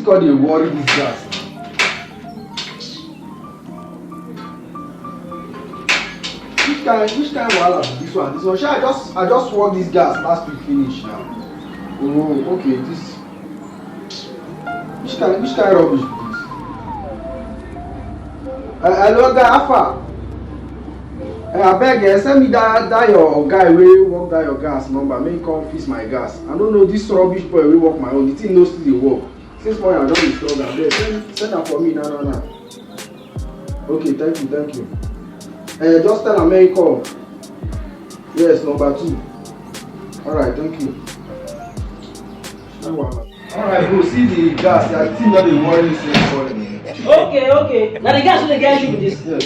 called they worry this gas. Which kind wahala be this one? This one, sure, I just work this gas last week finish now. Oh, okay, this. Which kind rubbish be this? Hello guy, how far? I beg you, send me that your guy wey work that your gas number, make him come fix my gas. I don't know this rubbish boy wey work my own. The thing no still dey work. Since morning I don dey struggle. Abeg send am for me now. Okay, thank you. Just tell am make him come. Yes, number 2. Alright, thank you. Alright, bro, see the gas. The thing that dey worry me since morning. Okay. Now the gas wey dey get you with this. Yes.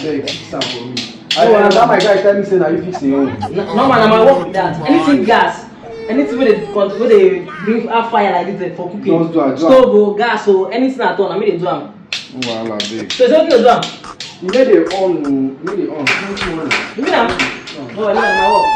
Abeg fix am for me. That my guy tell me say na you fix him own. No man, I might work with that. Anything gas, anything where they bring out fire like this for cooking. Just do am. Stove or gas or anything at all, I mean they do am. Wahala big. So it's okay to do am. You made it on. You mean am? No, I know my work.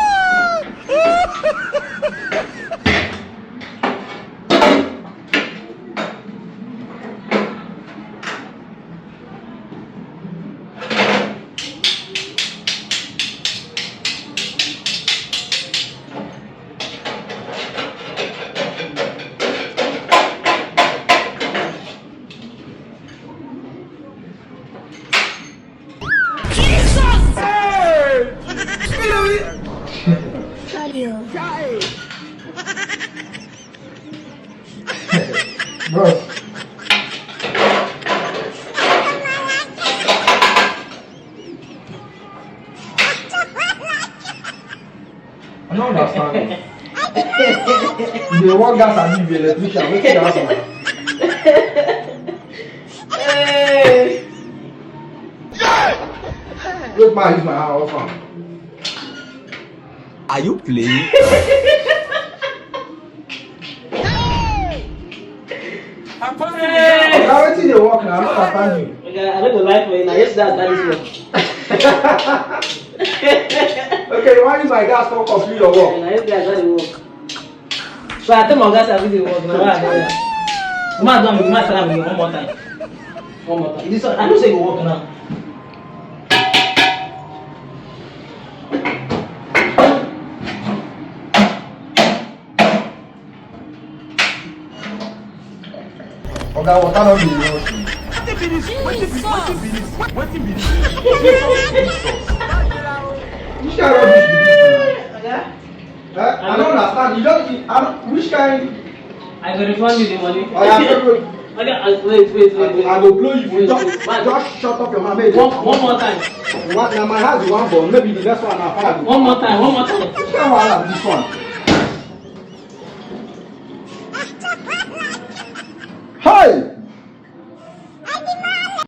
Bro. I don't understand. They want gas and leave the electrician. What's the answer? Wait, man, use my hand off. Are you playing? Now wetin dey work now? I don't understand you. I don't go lie for you now. Yes, that is work. Okay, you want use my gas to complete your work? Yes, that work. So I tell my guys I really work. No, I don't. You might tell me one more time. This one, I don't say you work now. Oga, what kind of be the rush? Wetin be this? Which kind rubbish be this? I don't understand. You don't. Which kind? I go refund you the money. Oh yeah, wait. Wait. I go blow you. Just shut up your mouth. One more time. Now my house is one ball. Maybe the next one na fire. One more time. Which kind wahala be this one?